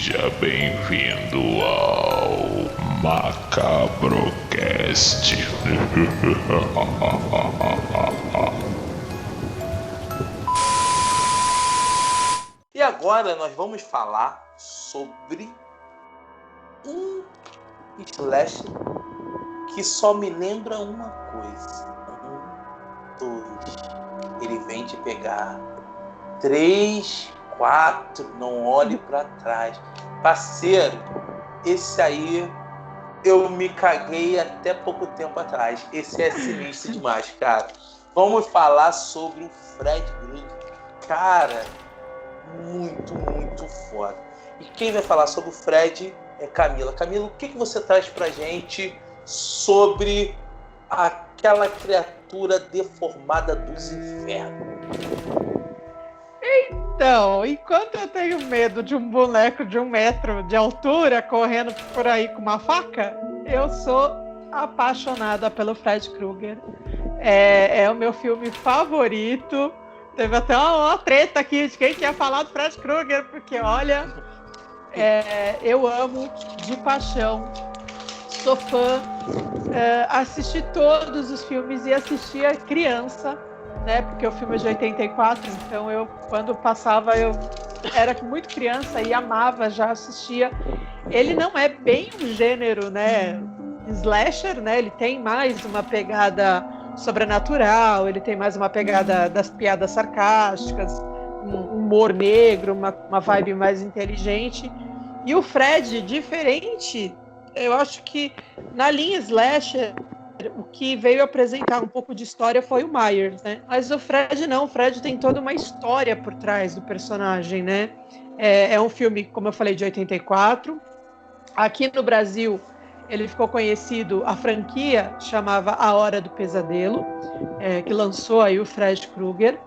Seja bem-vindo ao Macabrocast. E agora nós vamos falar sobre um slash que só me lembra uma coisa. 1, 2. Ele vem te pegar. 3, 4. Não olhe pra trás. Parceiro, esse aí eu me caguei até pouco tempo atrás. Esse é sinistro demais, cara. Vamos falar sobre o Fred Krueger. Cara, muito foda. E quem vai falar sobre o Fred é Camila. Camila, o que você traz pra gente sobre aquela criatura deformada dos infernos? Então, enquanto eu tenho medo de um boneco de 1 metro de altura correndo por aí com uma faca, eu sou apaixonada pelo Fred Krueger. É o meu filme favorito. Teve até uma treta aqui de quem quer falar do Fred Krueger, porque olha, eu amo de paixão, sou fã, assisti todos os filmes e assistia criança, né? Porque o filme é de 84, então eu, quando passava, eu era muito criança e amava, já assistia. Ele não é bem um gênero, né, slasher, né? Ele tem mais uma pegada sobrenatural, ele tem mais uma pegada das piadas sarcásticas, um humor negro, uma vibe mais inteligente. E o Fred, diferente, eu acho que na linha slasher, o que veio apresentar um pouco de história foi o Myers, né? Mas o Fred não, o Fred tem toda uma história por trás do personagem, né? É um filme, como eu falei, de 84. Aqui no Brasil, ele ficou conhecido, a franquia chamava A Hora do Pesadelo, que lançou aí o Fred Krueger,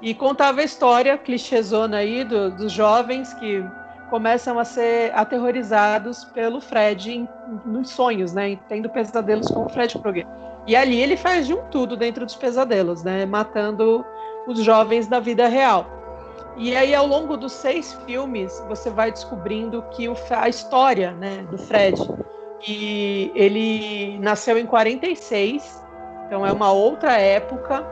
e contava a história clichêzona aí dos jovens que começam a ser aterrorizados pelo Fred nos sonhos, né, tendo pesadelos com o Fred Krueger. E ali ele faz de um tudo dentro dos pesadelos, né, matando os jovens da vida real. E aí, ao longo dos 6 filmes, você vai descobrindo que a história, né, do Fred, e ele nasceu em 46, então é uma outra época.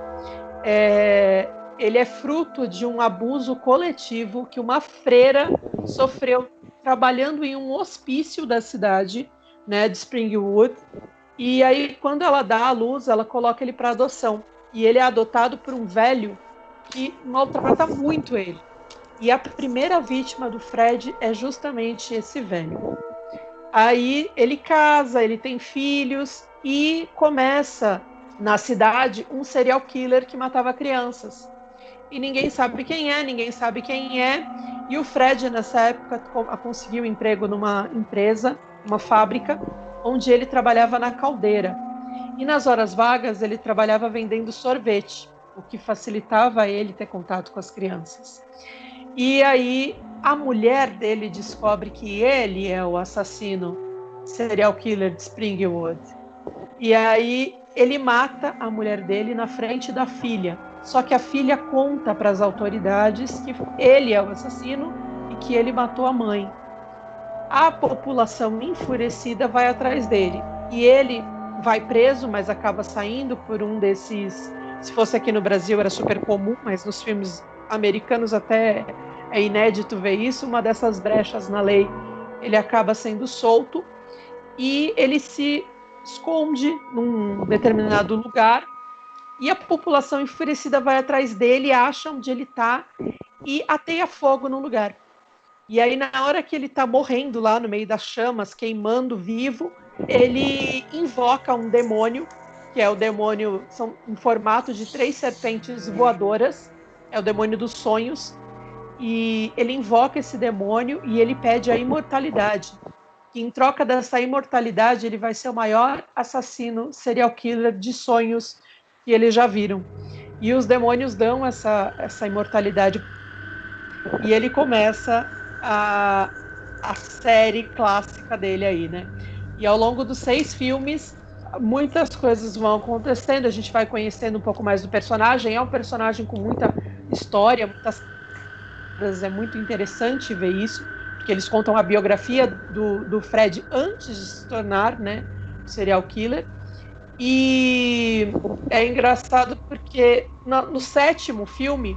Ele é fruto de um abuso coletivo que uma freira sofreu trabalhando em um hospício da cidade, né, de Springwood. E aí, quando ela dá à luz, ela coloca ele para adoção. E ele é adotado por um velho que maltrata muito ele. E a primeira vítima do Fred é justamente esse velho. Aí ele casa, ele tem filhos e começa na cidade um serial killer que matava crianças. E ninguém sabe quem é. E o Fred, nessa época, conseguiu emprego numa empresa, uma fábrica, onde ele trabalhava na caldeira. E nas horas vagas, ele trabalhava vendendo sorvete, o que facilitava ele ter contato com as crianças. E aí a mulher dele descobre que ele é o assassino serial killer de Springwood. E aí ele mata a mulher dele na frente da filha. Só que a filha conta para as autoridades que ele é o assassino e que ele matou a mãe. A população enfurecida vai atrás dele. E ele vai preso, mas acaba saindo por um desses... Se fosse aqui no Brasil era super comum, mas nos filmes americanos até é inédito ver isso, uma dessas brechas na lei, ele acaba sendo solto e ele se esconde num determinado lugar e a população enfurecida vai atrás dele, acha onde ele está e ateia fogo no lugar. E aí, na hora que ele está morrendo lá no meio das chamas, queimando vivo, ele invoca um demônio, que é o demônio, são em formato de 3 serpentes voadoras, é o demônio dos sonhos, e ele invoca esse demônio e ele pede a imortalidade. E em troca dessa imortalidade, ele vai ser o maior assassino serial killer de sonhos que eles já viram. E os demônios dão essa imortalidade. E ele começa a série clássica dele aí, né? E ao longo dos 6 filmes, muitas coisas vão acontecendo, a gente vai conhecendo um pouco mais do personagem. É um personagem com muita história, muitas... É muito interessante ver isso, porque eles contam a biografia do Fred antes de se tornar, né, serial killer. E é engraçado porque no 7º filme,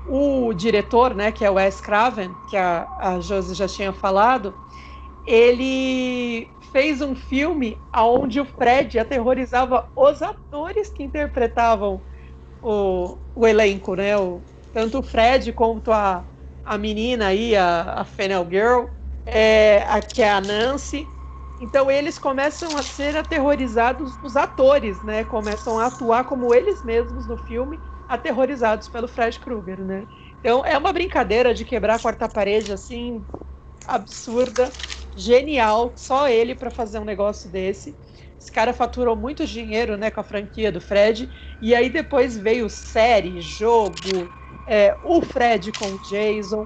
o diretor, né, que é o Wes Craven, que a Josi já tinha falado, ele fez um filme onde o Fred aterrorizava os atores que interpretavam o elenco, né? Tanto o Fred quanto a menina aí, a Fennel Girl, que é a Nancy. Então eles começam a ser aterrorizados, os atores, né? Começam a atuar como eles mesmos no filme, aterrorizados pelo Fred Krueger, né? Então é uma brincadeira de quebrar a quarta parede, assim, absurda, genial, só ele para fazer um negócio desse. Esse cara faturou muito dinheiro, né, com a franquia do Fred, e aí depois veio série, jogo, o Fred com o Jason,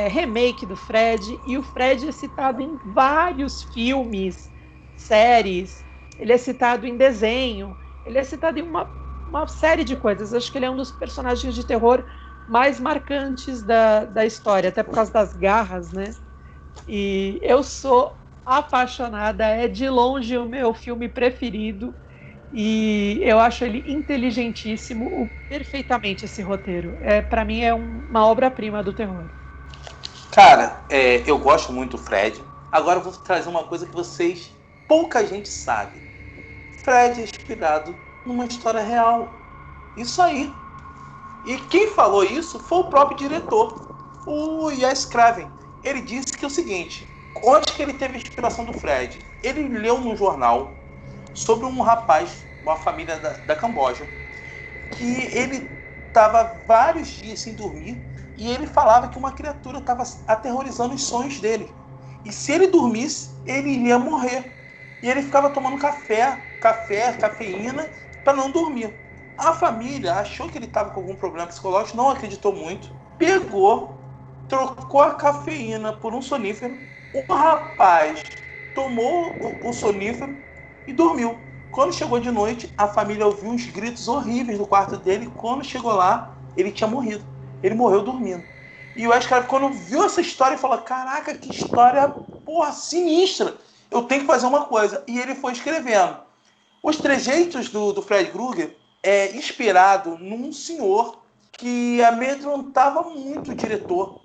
remake do Fred, e o Fred é citado em vários filmes, séries, ele é citado em desenho, ele é citado em uma série de coisas. Acho que ele é um dos personagens de terror mais marcantes da história, até por causa das garras, né? E eu sou apaixonada, é de longe o meu filme preferido, e eu acho ele inteligentíssimo, perfeitamente esse roteiro. Para mim é uma obra-prima do terror. Cara, eu gosto muito do Fred. Agora eu vou trazer uma coisa que pouca gente sabe. Fred é inspirado numa história real. Isso aí. E quem falou isso foi o próprio diretor, o Wes Craven. Ele disse que é o seguinte: onde que ele teve a inspiração do Fred? Ele leu num jornal sobre um rapaz, uma família da Camboja, que ele estava vários dias sem dormir e ele falava que uma criatura estava aterrorizando os sonhos dele. E se ele dormisse, ele iria morrer. E ele ficava tomando cafeína, para não dormir. A família achou que ele estava com algum problema psicológico, não acreditou muito, trocou a cafeína por um sonífero. O rapaz tomou o sonífero e dormiu. Quando chegou de noite, a família ouviu uns gritos horríveis no quarto dele. Quando chegou lá, ele tinha morrido. Ele morreu dormindo. E o Wes Craven, quando viu essa história, falou: caraca, que história, porra, sinistra. Eu tenho que fazer uma coisa. E ele foi escrevendo. Os trejeitos do Fred Krueger é inspirado num senhor que amedrontava muito o diretor.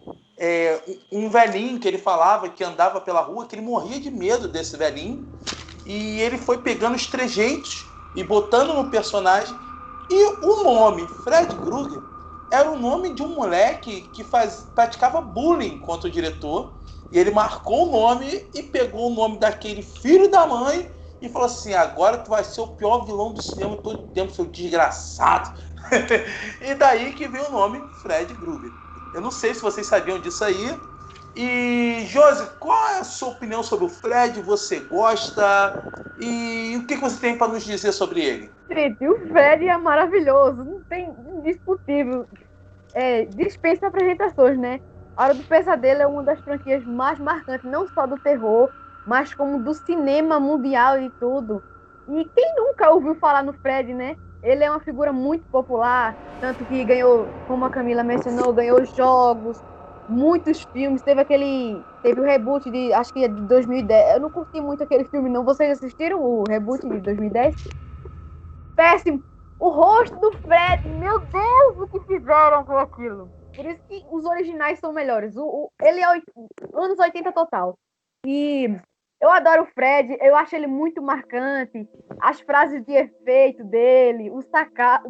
Um velhinho que ele falava, que andava pela rua, que ele morria de medo desse velhinho. E ele foi pegando os trejeitos e botando no personagem. E o nome Fred Krueger era o nome de um moleque que praticava bullying contra o diretor. E ele marcou o nome e pegou o nome daquele filho da mãe e falou assim: agora tu vai ser o pior vilão do cinema todo tempo, seu desgraçado. E daí que veio o nome Fred Krueger. Eu não sei se vocês sabiam disso aí. E, Josi, qual é a sua opinião sobre o Fred? Você gosta? E o que você tem para nos dizer sobre ele? Gente, o Fred é maravilhoso, não tem indiscutível. Dispensa apresentações, né? A Hora do Pesadelo é uma das franquias mais marcantes, não só do terror, mas como do cinema mundial e tudo. E quem nunca ouviu falar no Fred, né? Ele é uma figura muito popular, tanto que ganhou, como a Camila mencionou, ganhou jogos, muitos filmes. Teve o reboot acho que é de 2010. Eu não curti muito aquele filme, não. Vocês assistiram o reboot de 2010? Péssimo. O rosto do Fred, meu Deus, o que fizeram com aquilo. Por isso que os originais são melhores. Ele é anos 80 total. E eu adoro o Fred, eu acho ele muito marcante. As frases de efeito dele,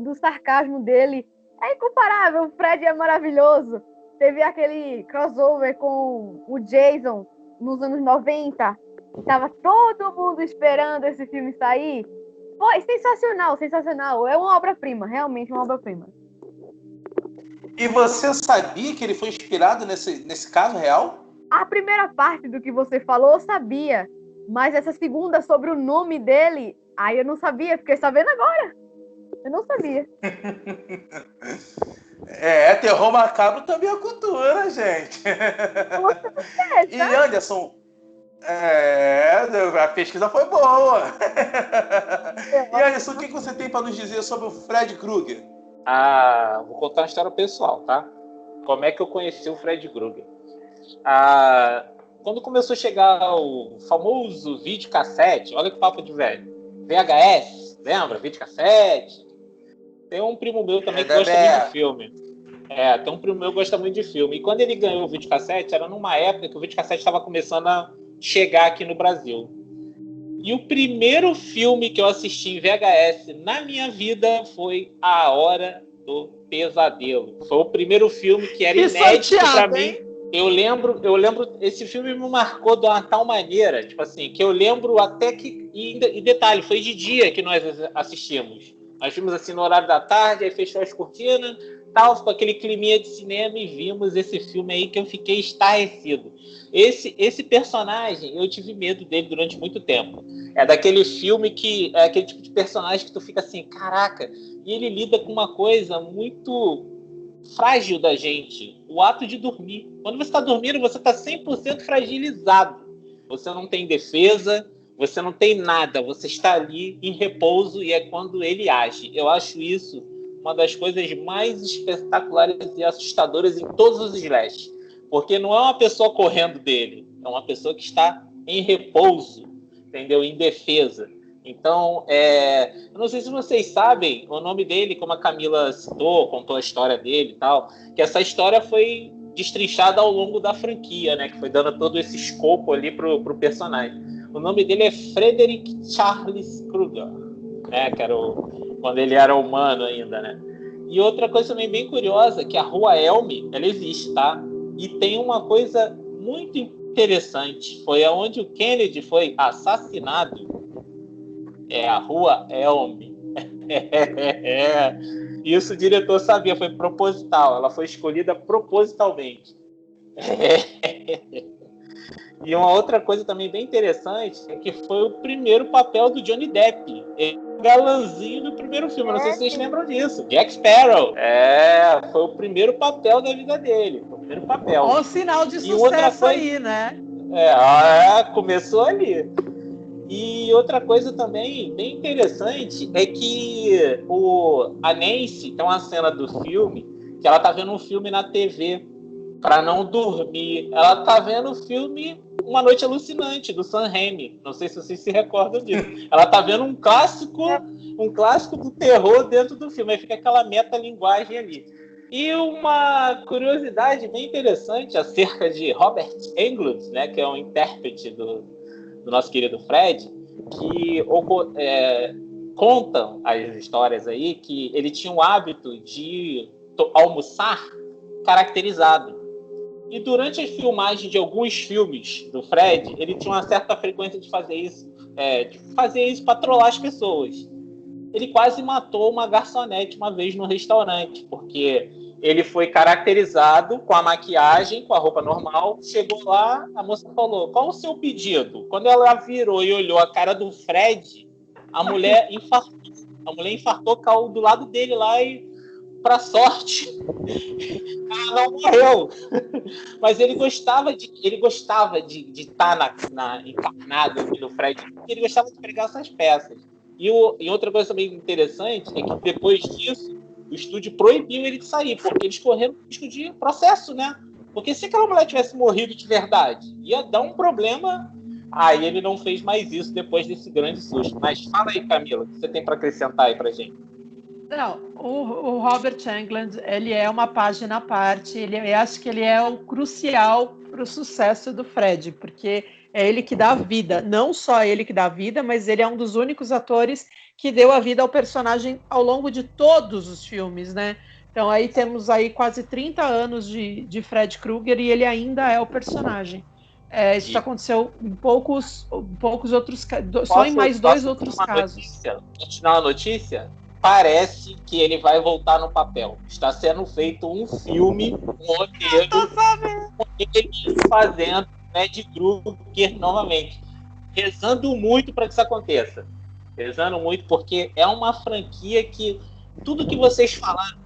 do sarcasmo dele, é incomparável. O Fred é maravilhoso. Teve aquele crossover com o Jason nos anos 90. Tava todo mundo esperando esse filme sair. Foi sensacional, sensacional. É uma obra-prima, realmente uma obra-prima. E você sabia que ele foi inspirado nesse caso real? A primeira parte do que você falou eu sabia, mas essa segunda sobre o nome dele, aí eu não sabia, fiquei sabendo agora. Eu não sabia. Terror macabro também é cultura, gente. E Anderson, a pesquisa foi boa. E Anderson, o que você tem para nos dizer sobre o Fred Krueger? Vou contar uma história pessoal, tá? Como é que eu conheci o Fred Krueger? Quando começou a chegar o famoso videocassete, olha que papo de velho. VHS, lembra? Videocassete. Tem um primo meu também que gosta muito de filme. Tem um primo meu que gosta muito de filme. E quando ele ganhou o videocassete, era numa época que o videocassete estava começando a chegar aqui no Brasil. E o primeiro filme que eu assisti em VHS na minha vida foi A Hora do Pesadelo. Foi o primeiro filme que era inédito para mim. Eu lembro, esse filme me marcou de uma tal maneira, tipo assim, que eu lembro até que, e detalhe, foi de dia que nós assistimos. Nós vimos assim no horário da tarde, aí fechou as cortinas, tal, ficou aquele climinha de cinema e vimos esse filme aí que eu fiquei estarrecido. Esse personagem, eu tive medo dele durante muito tempo. É daquele filme que é aquele tipo de personagem que tu fica assim, caraca, e ele lida com uma coisa muito frágil da gente, o ato de dormir. Quando você está dormindo, você está 100% fragilizado. Você não tem defesa, você não tem nada, você está ali em repouso e é quando ele age. Eu acho isso uma das coisas mais espetaculares e assustadoras em todos os slashes. Porque não é uma pessoa correndo dele, é uma pessoa que está em repouso, entendeu? Em defesa. Então, eu não sei se vocês sabem o nome dele, como a Camila citou, contou a história dele e tal, que essa história foi destrinchada ao longo da franquia, né? Que foi dando todo esse escopo ali pro personagem. O nome dele é Frederick Charles Krueger, né? Que era quando ele era humano ainda, né? E outra coisa também bem curiosa, que a Rua Elm, ela existe, tá? E tem uma coisa muito interessante, foi aonde o Kennedy foi assassinado, a Rua Elm. Isso o diretor sabia, foi proposital, ela foi escolhida propositalmente. E uma outra coisa também bem interessante é que foi o primeiro papel do Johnny Depp, o galãzinho do primeiro filme. Não sei se vocês lembram disso. Jack Sparrow. Foi o primeiro papel da vida dele. Foi o primeiro papel. Olha o sinal de sucesso aí, né? Começou ali. E outra coisa também bem interessante é que a Nancy tem uma cena do filme que ela tá vendo um filme na TV para não dormir. Ela tá vendo o filme Uma Noite Alucinante, do Sam Raimi. Não sei se vocês se recordam disso. Ela tá vendo um clássico do terror dentro do filme. Aí fica aquela metalinguagem ali. E uma curiosidade bem interessante acerca de Robert Englund, né, que é um intérprete do nosso querido Fred, que contam as histórias aí que ele tinha o hábito de almoçar caracterizado. E durante as filmagens de alguns filmes do Fred, ele tinha uma certa frequência de fazer isso para trollar as pessoas. Ele quase matou uma garçonete uma vez no restaurante, porque ele foi caracterizado com a maquiagem, com a roupa normal. Chegou lá, a moça falou, qual o seu pedido? Quando ela virou e olhou a cara do Fred, a mulher infartou. A mulher infartou, caiu do lado dele lá e, pra sorte, ela não morreu. Mas ele gostava de estar encarnado no Fred, porque ele gostava de pregar essas peças. E outra coisa também interessante é que depois disso, o estúdio proibiu ele de sair, porque eles correram risco de processo, né? Porque se aquela mulher tivesse morrido de verdade, ia dar um problema. Aí ele não fez mais isso depois desse grande susto. Mas fala aí, Camila, o que você tem para acrescentar aí pra gente? Não, o Robert Englund, ele é uma página à parte. Eu acho que ele é o crucial para o sucesso do Fred, porque é ele que dá a vida. Não só ele que dá a vida, mas ele é um dos únicos atores que deu a vida ao personagem ao longo de todos os filmes, né? Então aí temos aí quase 30 anos de Fred Krueger e ele ainda é o personagem. Isso aconteceu em poucos outros casos, só em mais 2 outros casos. Continuar a notícia? Parece que ele vai voltar no papel. Está sendo feito um filme, um roteiro, com ele fazendo Fred Krueger novamente. Rezando muito para que isso aconteça. Rezando muito, porque é uma franquia que tudo que vocês falaram,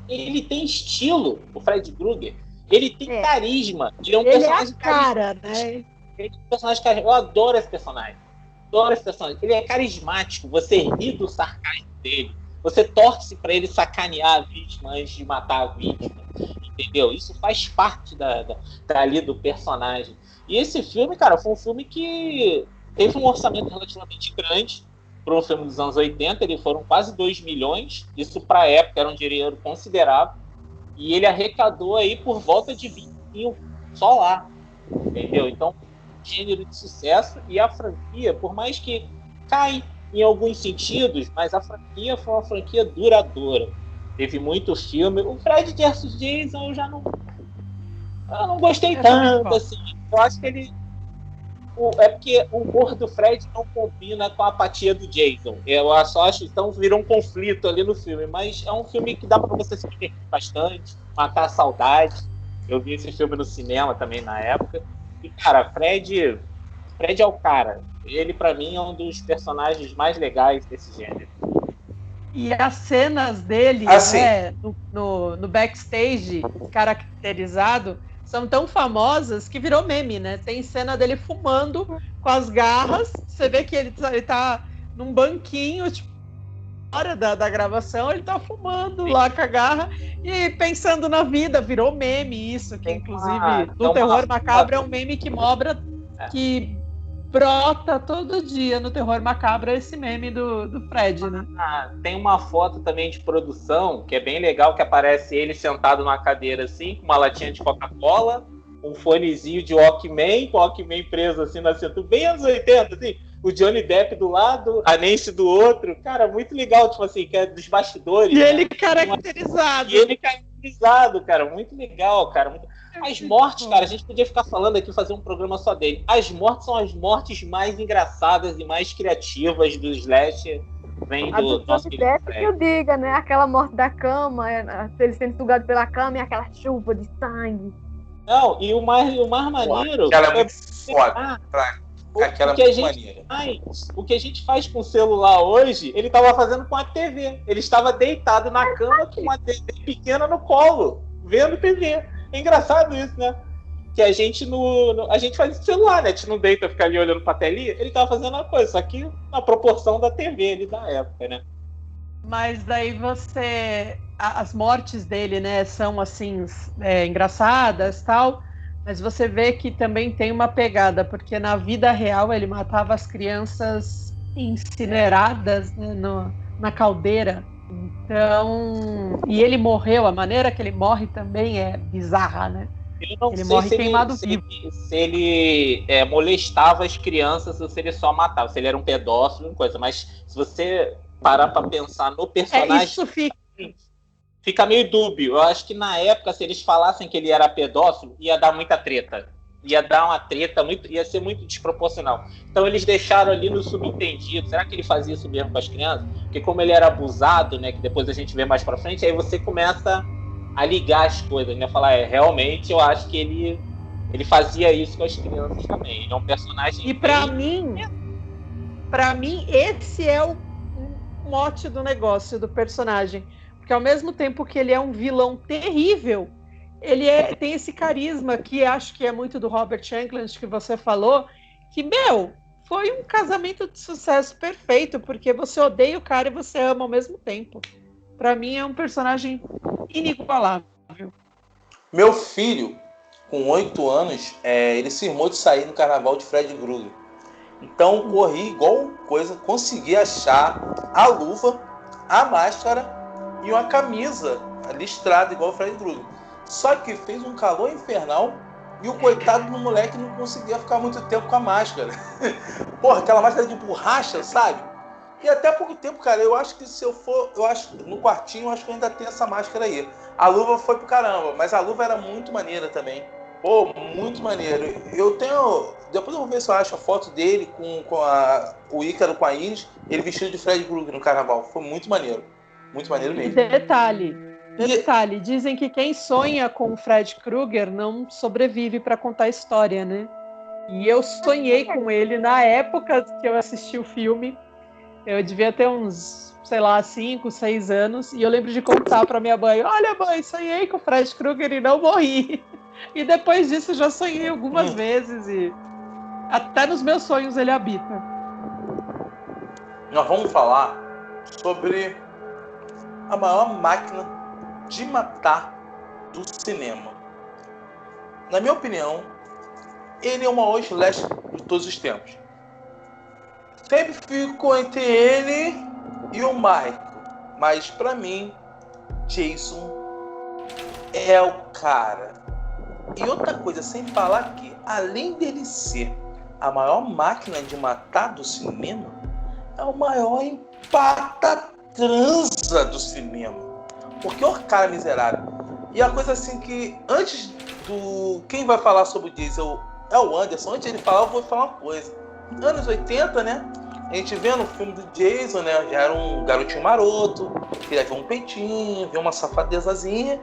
ele tem estilo, o Fred Krueger. Ele tem carisma. Ele é um personagem carismático. Né? Ele é um personagem carismático. Eu adoro esse personagem. Ele é carismático. Você ri do sarcasmo dele. você torce para ele sacanear a vítima antes de matar a vítima, entendeu? Isso faz parte ali do personagem. E esse filme, cara, foi um filme que teve um orçamento relativamente grande para um filme dos anos 80, eles foram quase 2 milhões, isso para a época era um dinheiro considerável, e ele arrecadou aí por volta de 20 mil, só lá, entendeu? Então, gênero de sucesso, e a franquia, por mais que cai em alguns sentidos, mas a franquia foi uma franquia duradoura. Teve muito filme. O Fred vs Jason eu não gostei tanto, assim. Eu acho que ele... É porque o humor do Fred não combina com a apatia do Jason. Eu só acho que então virou um conflito ali no filme, mas é um filme que dá pra você se divertir bastante, matar a saudade. Eu vi esse filme no cinema também na época. E, cara, Fred é o cara. Ele, pra mim, é um dos personagens mais legais desse gênero. E as cenas dele, assim, né, no backstage, caracterizado, são tão famosas que virou meme, né? Tem cena dele fumando com as garras. Você vê que ele tá num banquinho, tipo, hora da gravação, ele tá fumando lá com a garra e pensando na vida. Virou meme isso, que inclusive no Terror Macabro é um meme que brota todo dia no Terror Macabro, esse meme do Fred, né? Tem uma foto também de produção que é bem legal, que aparece ele sentado numa cadeira assim, com uma latinha de Coca-Cola, um fonezinho de Walkman, com o Walkman preso assim na cintura, bem anos 80, assim, o Johnny Depp do lado, a Nancy do outro, cara, muito legal, tipo assim, que é dos bastidores. E né? ele caracterizado. E ele caracterizado, cara, muito legal, cara. As mortes, cara, a gente podia ficar falando aqui, fazer um programa só dele. As mortes são as mortes mais engraçadas e mais criativas do slasher. Vem do nosso que eu diga, né? Aquela morte da cama, ele sendo sugado pela cama e aquela chuva de sangue. Não, e o mais maneiro... Aquela é muito foda. Aquela é muito maneira. O que a gente faz com o celular hoje, ele estava fazendo com a TV. Ele estava deitado na cama com uma TV pequena no colo, vendo TV. É engraçado isso, né? Que a gente a gente faz isso no celular, né? A gente não deita ficar ali olhando pra telinha. Ele tava fazendo uma coisa, só que na proporção da TV ali da época, né? Mas daí as mortes dele, né, são assim, engraçadas e tal, mas você vê que também tem uma pegada, porque na vida real ele matava as crianças incineradas, né, na caldeira. Então, e ele morreu, a maneira que ele morre também é bizarra, né? Ele morre queimado vivo. Se ele molestava as crianças ou se ele só matava, se ele era um pedófilo, coisa. Mas se você parar pra pensar no personagem, isso fica meio dúbio. Eu acho que na época, se eles falassem que ele era pedófilo, ia dar muita treta. Ia dar uma treta, ia ser muito desproporcional. Então eles deixaram ali no subentendido. Será que ele fazia isso mesmo com as crianças? Porque como ele era abusado, né, que depois a gente vê mais pra frente, aí você começa a ligar as coisas, né? Falar, realmente eu acho que ele fazia isso com as crianças também. Ele é um personagem... E pra mim, esse é o mote do negócio, do personagem. Porque ao mesmo tempo que ele é um vilão terrível, ele tem esse carisma que acho que é muito do Robert Englund que você falou, que, foi um casamento de sucesso perfeito, porque você odeia o cara e você ama ao mesmo tempo. Pra mim é um personagem inigualável. Meu filho, com 8 anos, ele se irmou de sair no carnaval de Fred Krueger. Então corri igual coisa, consegui achar a luva, a máscara e uma camisa listrada igual o Fred Krueger. Só que fez um calor infernal e o coitado do moleque não conseguia ficar muito tempo com a máscara. Porra, aquela máscara de borracha, sabe? E até pouco tempo, cara, eu acho que se eu for, no quartinho, eu acho que eu ainda tenho essa máscara aí. A luva foi pro caramba, mas a luva era muito maneira também. Pô, muito maneiro. Eu tenho, depois eu vou ver se eu acho a foto dele com o Ícaro com a Iris, ele vestido de Fred Krueger no carnaval. Foi muito maneiro mesmo. Detalhe, dizem que quem sonha com o Fred Krueger não sobrevive para contar a história, né? E eu sonhei com ele na época que eu assisti o filme. Eu devia ter uns, 5, 6 anos, e eu lembro de contar para minha mãe: olha, mãe, sonhei com o Fred Krueger e não morri. E depois disso já sonhei algumas vezes, e até nos meus sonhos ele habita. Nós vamos falar sobre a maior máquina de matar do cinema. Na minha opinião, ele é o maior slasher de todos os tempos. Sempre ficou entre ele e o Michael, mas pra mim, Jason é o cara. E outra coisa, sem falar que, além dele ser a maior máquina de matar do cinema, é o maior empata-transa do cinema. Porque é o cara miserável. E a coisa assim que, antes do... Quem vai falar sobre o Jason é o Anderson. Antes de ele falar, eu vou falar uma coisa. Anos 80, né? A gente vê no filme do Jason, né? Já era um garotinho maroto, que via um peitinho, via uma safadezazinha.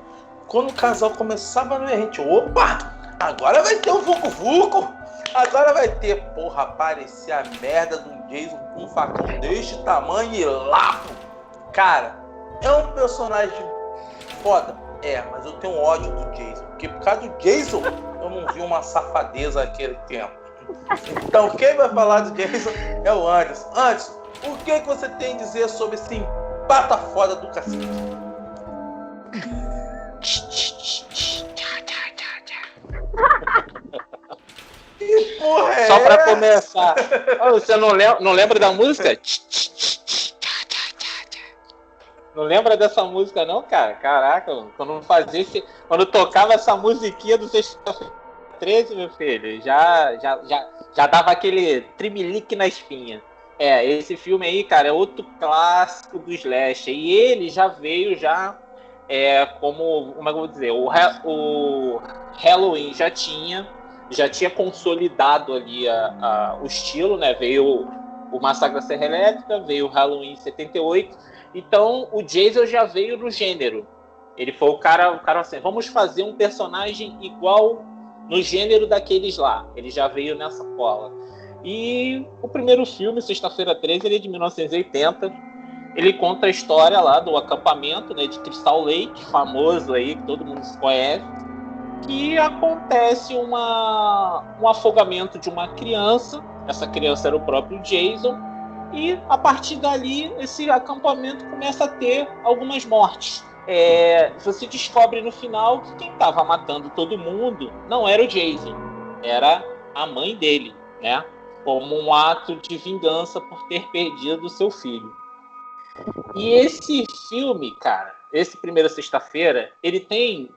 Quando o casal começava a ver, a gente, opa! Agora vai ter um vucu-vucu! Agora vai ter, porra, aparecer a merda do Jason com um facão deste tamanho e lapo! Cara, é um personagem foda. Mas eu tenho ódio do Jason. Porque por causa do Jason, eu não vi uma safadeza naquele tempo. Então, quem vai falar do Jason é o Anderson. Anderson, o que você tem a dizer sobre esse empata foda do cacete? Que porra é Só pra essa? começar. Você não lembra da música? Não lembra dessa música não, cara? Caraca, quando tocava essa musiquinha do Sexta-feira 13, meu filho, já dava aquele trimelique na espinha. Esse filme aí, cara, é outro clássico do slasher. E ele já veio como eu vou dizer, o Halloween já tinha consolidado ali o estilo, né? Veio o Massacre da Serra Elétrica, veio o Halloween em 78. Então, o Jason já veio no gênero. Ele foi o cara assim, vamos fazer um personagem igual no gênero daqueles lá. Ele já veio nessa cola. E o primeiro filme, Sexta-feira 13, ele é de 1980. Ele conta a história lá do acampamento, né, de Crystal Lake, famoso aí, que todo mundo conhece. Que acontece um afogamento de uma criança. Essa criança era o próprio Jason. E, a partir dali, esse acampamento começa a ter algumas mortes. Você descobre no final que quem estava matando todo mundo não era o Jason, era a mãe dele, né? Como um ato de vingança por ter perdido o seu filho. E esse filme, cara, esse primeiro Sexta-feira, ele tem...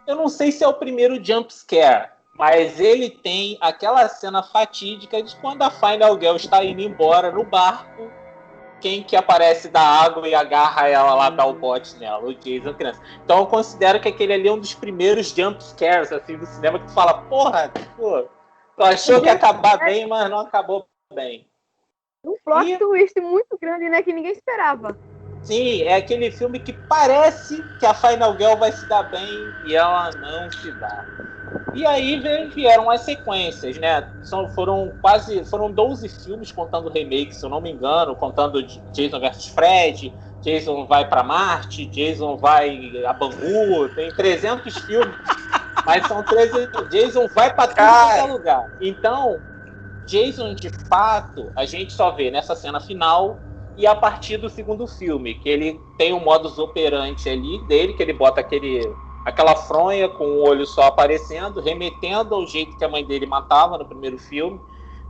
Eu não sei se é o primeiro jump scare, mas ele tem aquela cena fatídica de quando a Final Girl está indo embora no barco, quem que aparece da água e agarra ela lá, dá o bote nela, o Jason criança. Então eu considero que aquele ali é um dos primeiros jump scares assim, do cinema, que tu fala, porra, tu achou que ia acabar bem, mas não acabou bem. Um plot twist muito grande, né, que ninguém esperava. Sim, é aquele filme que parece que a Final Girl vai se dar bem e ela não se dá. E aí vieram as sequências, né? Foram 12 filmes contando remake, se eu não me engano, contando Jason vs Fred, Jason vai pra Marte, Jason vai a Bangu, tem 300 filmes, mas são 300. Jason vai pra tudo quanto é lugar. Então, Jason, de fato, a gente só vê nessa cena final e a partir do segundo filme, que ele tem um modus operandi ali dele, que ele bota aquela fronha com o olho só aparecendo, remetendo ao jeito que a mãe dele matava no primeiro filme.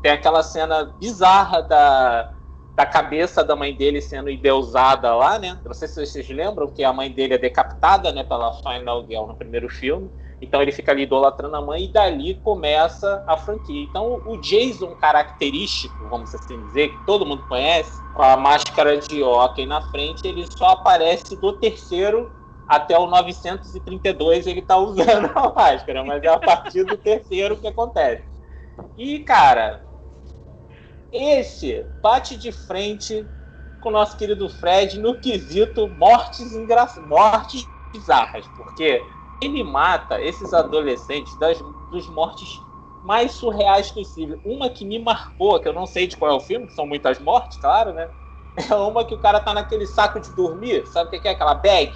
Tem aquela cena bizarra da cabeça da mãe dele sendo endeusada lá, né? Não sei se vocês lembram que a mãe dele é decapitada, né, pela Final Girl no primeiro filme. Então ele fica ali idolatrando a mãe e dali começa a franquia. Então o Jason característico, vamos assim dizer, que todo mundo conhece, com a máscara de hóquei na frente, ele só aparece do terceiro até o 932 ele tá usando a máscara, mas é a partir do terceiro que acontece. E, cara, esse bate de frente com o nosso querido Fred no quesito mortes bizarras, porque ele mata esses adolescentes dos mortes mais surreais possível. Uma que me marcou, que eu não sei de qual é o filme, que são muitas mortes, claro, né? É uma que o cara tá naquele saco de dormir, sabe o que é aquela bag?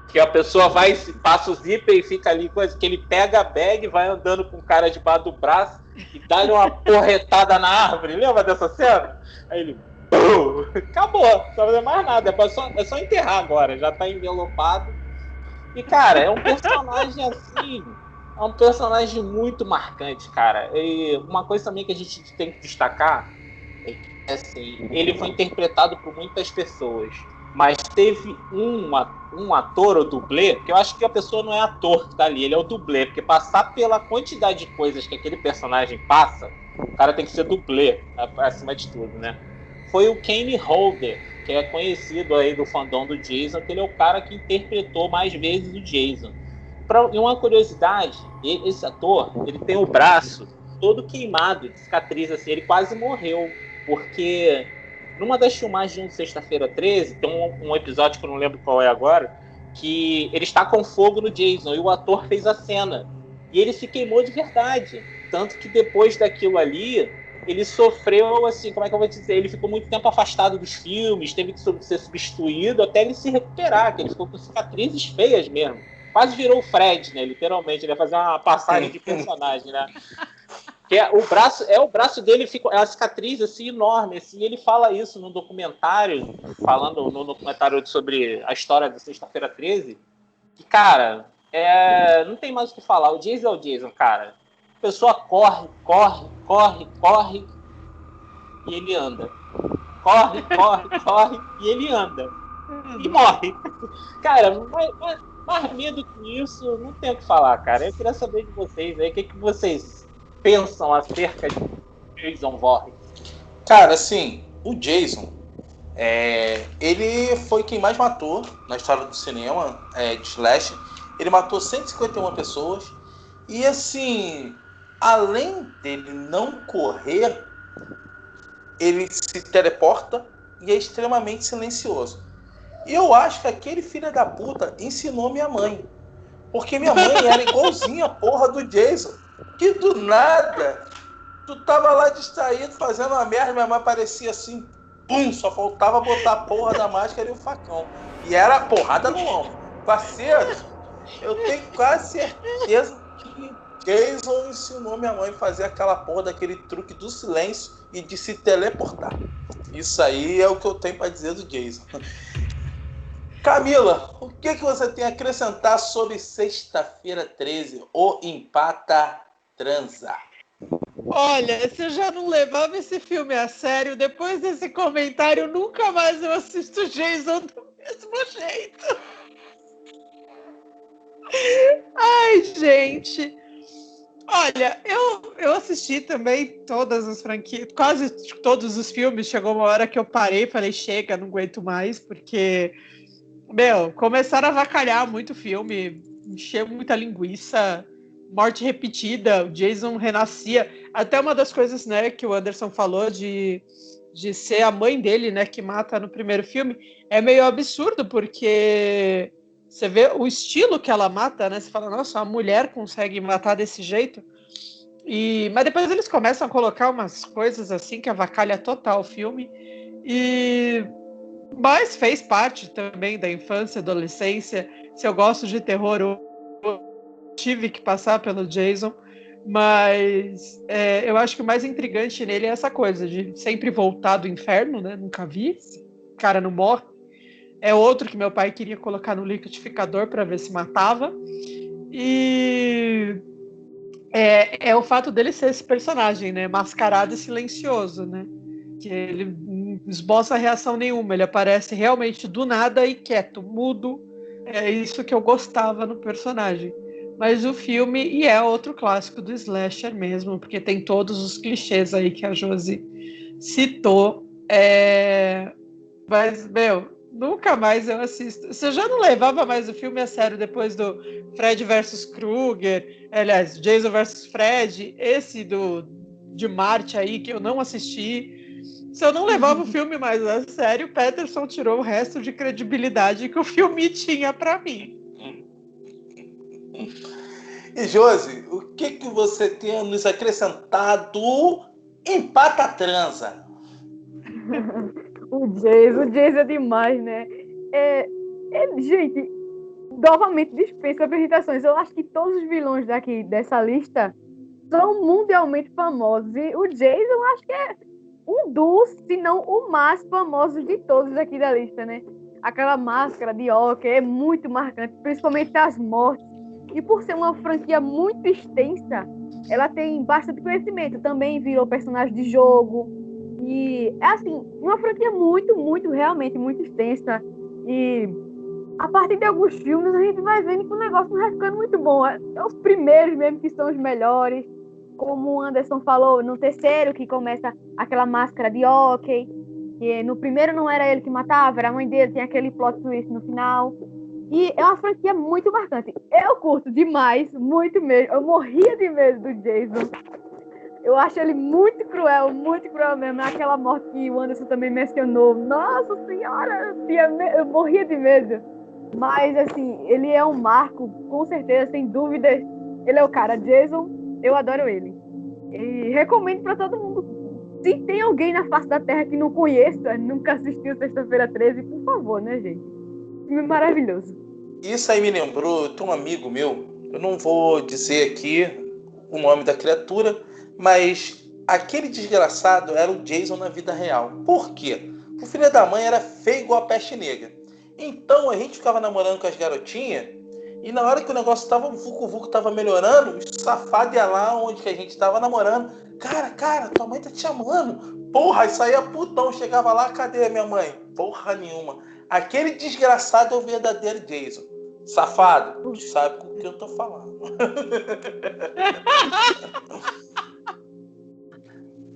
Que a pessoa vai, passa o zíper e fica ali, coisa que ele pega a bag, vai andando com o cara debaixo do braço e dá-lhe uma porretada na árvore. Lembra dessa cena? Aí ele Acabou, não precisa fazer mais nada. É só enterrar agora, já tá envelopado. E, cara, é um personagem assim. É um personagem muito marcante, cara. E uma coisa também que a gente tem que destacar é que, assim, ele foi interpretado por muitas pessoas. Mas teve um ator ou dublê, que eu acho que a pessoa não é ator que tá ali, ele é o dublê, porque passar pela quantidade de coisas que aquele personagem passa, o cara tem que ser dublê, acima de tudo, né? Foi o Kane Hodder, que é conhecido aí do fandom do Jason, que ele é o cara que interpretou mais vezes o Jason. E uma curiosidade, esse ator, ele tem o braço todo queimado, de cicatriz, assim, ele quase morreu, porque numa das filmagens de Sexta-feira 13, tem um episódio que eu não lembro qual é agora, que ele está com fogo no Jason, e o ator fez a cena, e ele se queimou de verdade, tanto que depois daquilo ali, ele sofreu, assim, como é que eu vou dizer, ele ficou muito tempo afastado dos filmes, teve que ser substituído até ele se recuperar, que ele ficou com cicatrizes feias mesmo. Quase virou o Fred, né? Literalmente, ele ia fazer uma passagem de personagem, né? Que o braço dele fica uma cicatriz assim enorme, assim, ele fala isso no documentário, falando no documentário sobre a história da Sexta-feira 13, que, cara, não tem mais o que falar. O Jason é o Jason, cara. A pessoa corre e ele anda. Corre e ele anda. E morre. Cara, mais medo que isso, não tem o que falar, cara. Eu queria saber de vocês aí, o que vocês pensam acerca de Jason Voorhees? Cara, assim, o Jason, ele foi quem mais matou na história do cinema, de Slash. Ele matou 151 pessoas. E, assim, além dele não correr, ele se teleporta e é extremamente silencioso. E eu acho que aquele filho da puta ensinou minha mãe. Porque minha mãe era igualzinha a porra do Jason. Que do nada, tu tava lá distraído, fazendo uma merda, minha mãe aparecia assim, pum, só faltava botar a porra da máscara e o facão. E era a porrada no ombro. Parceiro, eu tenho quase certeza que Jason ensinou minha mãe a fazer aquela porra daquele truque do silêncio e de se teleportar. Isso aí é o que eu tenho pra dizer do Jason. Camila, o que você tem a acrescentar sobre Sexta-feira 13, o Empata Transa? Olha, se eu já não levava esse filme a sério, depois desse comentário, nunca mais eu assisto Jason do mesmo jeito. Ai, gente. Olha, eu assisti também todas as franquias, quase todos os filmes. Chegou uma hora que eu parei e falei, chega, não aguento mais, porque, começaram a avacalhar muito o filme, encher muita linguiça, morte repetida, o Jason renascia. Até uma das coisas, né, que o Anderson falou de ser a mãe dele, né, que mata no primeiro filme, é meio absurdo, porque você vê o estilo que ela mata, né? Você fala, nossa, a mulher consegue matar desse jeito. Mas depois eles começam a colocar umas coisas assim que avacalha total o filme. Mas fez parte também da infância, adolescência. Se eu gosto de terror, eu tive que passar pelo Jason. Mas eu acho que o mais intrigante nele é essa coisa de sempre voltar do inferno, né? Nunca vi. Esse cara não morre. É outro que meu pai queria colocar no liquidificador para ver se matava. E é o fato dele ser esse personagem, né? Mascarado e silencioso, né? Que ele não esboça reação nenhuma. Ele aparece realmente do nada e quieto, mudo. É isso que eu gostava no personagem. Mas o filme, e é outro clássico do slasher mesmo, porque tem todos os clichês aí que a Josi citou. Mas, nunca mais eu assisto. Você já não levava mais o filme a sério depois do Fred versus Krueger, aliás, Jason versus Fred, esse de Marte aí, que eu não assisti. Se eu não levava o filme mais a sério, o Peterson tirou o resto de credibilidade que o filme tinha pra mim. E Josi, o que você tem a nos acrescentar do Empata Transa? O Jason é demais, né? Gente, novamente dispensa apresentações. Eu acho que todos os vilões dessa lista são mundialmente famosos. E o Jason, acho que um dos, se não o mais famoso de todos aqui da lista, né? Aquela máscara de hockey é muito marcante, principalmente as mortes. E por ser uma franquia muito extensa, ela tem bastante conhecimento. Também virou personagem de jogo. E é assim, uma franquia muito, realmente muito extensa. E a partir de alguns filmes, a gente vai vendo que o negócio não vai ficando muito bom. É os primeiros mesmo que são os melhores. Como o Anderson falou, no terceiro, que começa aquela máscara de hockey. Que no primeiro não era ele que matava, era a mãe dele, tem aquele plot twist no final. E é uma franquia muito marcante. Eu curto demais, muito mesmo. Eu morria de medo do Jason. Eu acho ele muito cruel mesmo. Aquela morte que o Anderson também mencionou. Nossa Senhora, eu morria de medo. Mas, assim, ele é um marco, com certeza, sem dúvidas. Ele é o cara. Jason, eu adoro ele. E recomendo pra todo mundo. Se tem alguém na face da Terra que não conheça, nunca assistiu Sexta-feira 13, por favor, né, gente? Filme maravilhoso. Isso aí me lembrou, eu tenho um amigo meu, eu não vou dizer aqui o nome da criatura, mas aquele desgraçado era o Jason na vida real. Por quê? O filho da mãe era feio igual a peste negra. Então a gente ficava namorando com as garotinhas, e na hora que o negócio tava, o vucu-vucu tava melhorando, o safado ia lá onde que a gente tava namorando. Cara, tua mãe tá te chamando. Porra, isso aí é putão. Chegava lá, cadê a minha mãe? Porra nenhuma. Aquele desgraçado é o verdadeiro Jason. Safado, tu sabe com o que eu tô falando.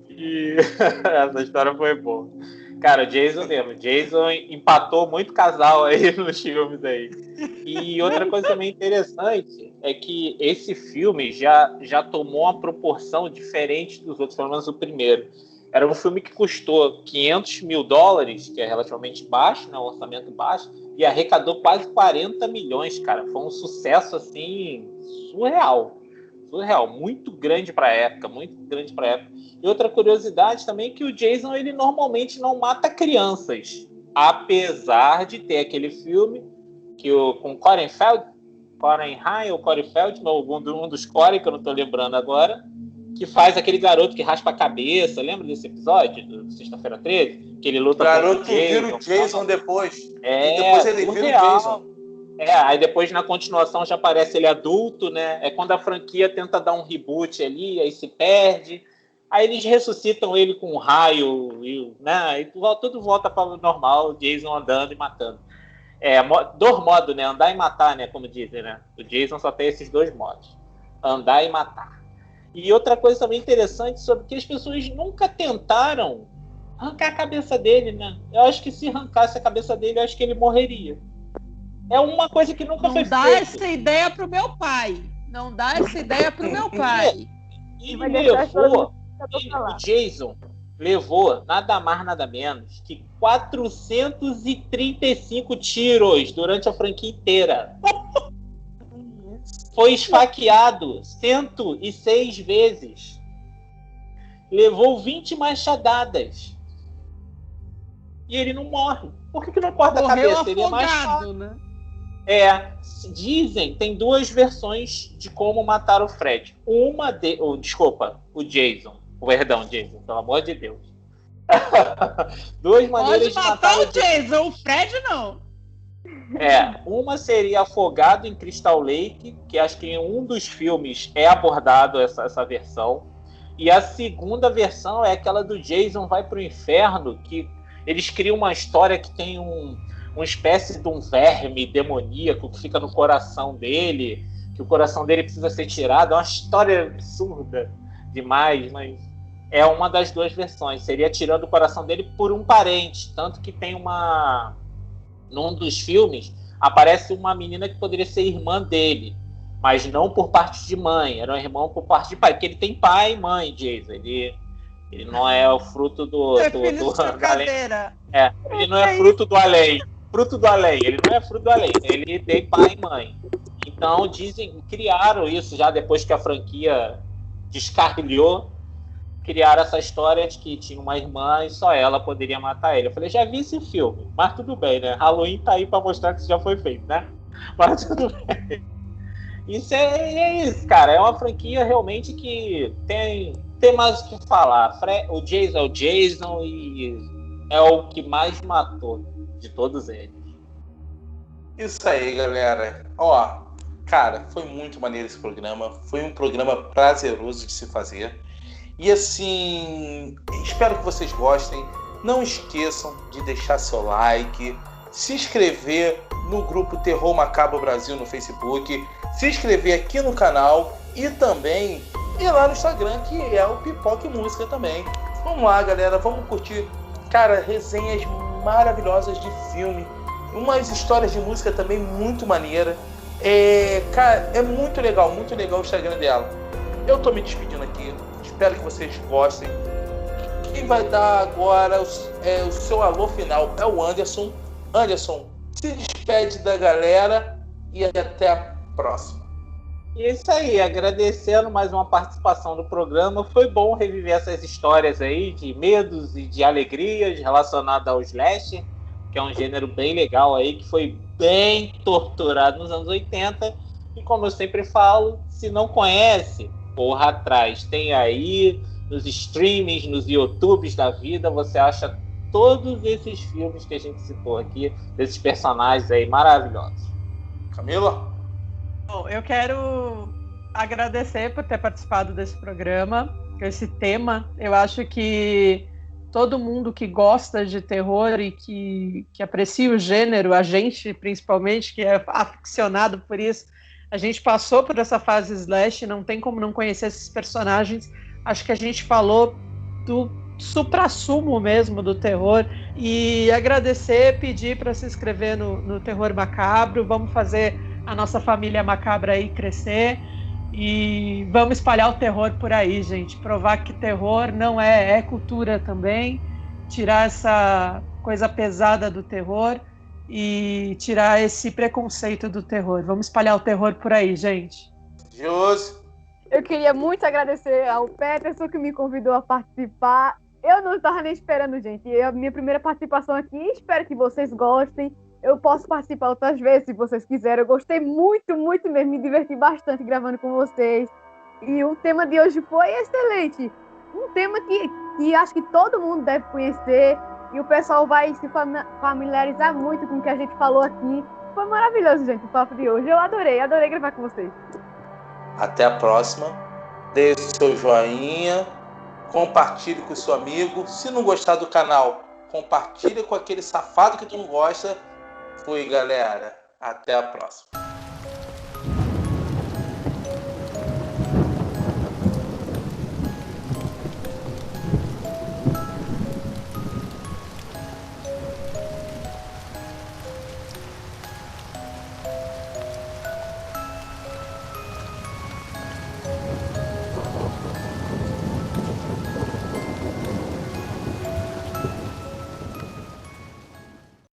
E essa história foi boa. Cara, o Jason mesmo. Jason empatou muito casal aí nos filmes aí. E outra coisa também interessante é que esse filme já tomou uma proporção diferente dos outros, pelo menos o primeiro. Era um filme que custou $500 mil, que é relativamente baixo, né, um orçamento baixo, e arrecadou quase 40 milhões, cara. Foi um sucesso, assim, surreal, muito grande para a época, E outra curiosidade também é que o Jason, ele normalmente não mata crianças, apesar de ter aquele filme que com Corey Feldman, um dos Corey, que eu não tô lembrando agora, que faz aquele garoto que raspa a cabeça. Lembra desse episódio do Sexta-feira 13? Que ele luta contra o Jason. Vira o Jason depois. E depois ele vira o Jason. Aí depois na continuação já aparece ele adulto, né? É quando a franquia tenta dar um reboot ali, aí se perde. Aí eles ressuscitam ele com um raio, né? Aí tudo volta para o normal, o Jason andando e matando. Dois modos, né? Andar e matar, né? Como dizem, né? O Jason só tem esses dois modos. Andar e matar. E outra coisa também interessante sobre que as pessoas nunca tentaram arrancar a cabeça dele, né? Eu acho que se arrancasse a cabeça dele, eu acho que ele morreria. É uma coisa que nunca foi feita. Não dá essa ideia pro meu pai. O Jason levou nada mais, nada menos que 435 tiros durante a franquia inteira. Foi esfaqueado 106 vezes. Levou 20 machadadas. E ele não morre. Por que não corta a cabeça? Ele é mais fácil, né? Dizem, tem duas versões de como matar o Fred. O Jason. Jason, pelo amor de Deus. Duas maneiras de matar o Jason. O Fred não. Uma seria afogado em Crystal Lake, que acho que em um dos filmes é abordado essa versão. E a segunda versão é aquela do Jason vai pro inferno, que eles criam uma história que tem uma espécie de um verme demoníaco que fica no coração dele, que o coração dele precisa ser tirado. É uma história absurda demais, mas é uma das duas versões. Seria tirando o coração dele por um parente, tanto que tem num dos filmes aparece uma menina que poderia ser irmã dele, mas não por parte de mãe, era um irmão por parte de pai, porque ele tem pai e mãe, Jason. Ele não é o fruto do além. Ele não é fruto do além. Ele não é fruto do além. Ele tem pai e mãe. Então criaram isso já depois que a franquia descarrilhou. Criaram essa história de que tinha uma irmã e só ela poderia matar ele. Eu falei, já vi esse filme, mas tudo bem, né? Halloween tá aí pra mostrar que isso já foi feito, né? Mas tudo bem. Isso é isso, cara. É uma franquia realmente que tem tem mais o que falar. O Jason é o Jason e é o que mais matou de todos eles. Isso aí, galera. Ó, cara, foi muito maneiro esse programa. Foi um programa prazeroso de se fazer. E assim, espero que vocês gostem. Não esqueçam de deixar seu like, se inscrever no grupo Terror Macabro Brasil no Facebook, se inscrever aqui no canal e também ir lá no Instagram, que é o Pipoca e Música também. Vamos lá, galera, vamos curtir, cara, resenhas maravilhosas de filme, umas histórias de música também muito maneira. Cara, é muito legal o Instagram dela. Eu tô me despedindo aqui, espero que vocês gostem. Quem vai dar agora o seu alô final é o Anderson. Anderson, se despede da galera e até a próxima. E é isso aí, agradecendo mais uma participação do programa. Foi bom reviver essas histórias aí de medos e de alegrias relacionadas ao slasher, que é um gênero bem legal aí, que foi bem torturado nos anos 80. E como eu sempre falo, se não conhece, porra atrás. Tem aí nos streamings, nos YouTubes da vida, você acha todos esses filmes que a gente citou aqui, desses personagens aí maravilhosos. Camila? Bom, eu quero agradecer por ter participado desse programa, com esse tema. Eu acho que todo mundo que gosta de terror e que aprecia o gênero, a gente principalmente, que é aficionado por isso, a gente passou por essa fase slash, não tem como não conhecer esses personagens. Acho que a gente falou do suprassumo mesmo do terror. E agradecer, pedir para se inscrever no Terror Macabro. Vamos fazer a nossa família macabra aí crescer. E vamos espalhar o terror por aí, gente. Provar que terror não é cultura também. Tirar essa coisa pesada do terror e tirar esse preconceito do terror. Vamos espalhar o terror por aí, gente. Josi? Eu queria muito agradecer ao Peterson que me convidou a participar. Eu não estava nem esperando, gente. É a minha primeira participação aqui. Espero que vocês gostem. Eu posso participar outras vezes, se vocês quiserem. Eu gostei muito, muito mesmo. Me diverti bastante gravando com vocês. E o tema de hoje foi excelente. Um tema que acho que todo mundo deve conhecer. E o pessoal vai se familiarizar muito com o que a gente falou aqui. Foi maravilhoso, gente, o papo de hoje. Eu adorei gravar com vocês. Até a próxima. Deixe seu joinha, compartilhe com o seu amigo. Se não gostar do canal, compartilhe com aquele safado que tu não gosta. Fui, galera. Até a próxima.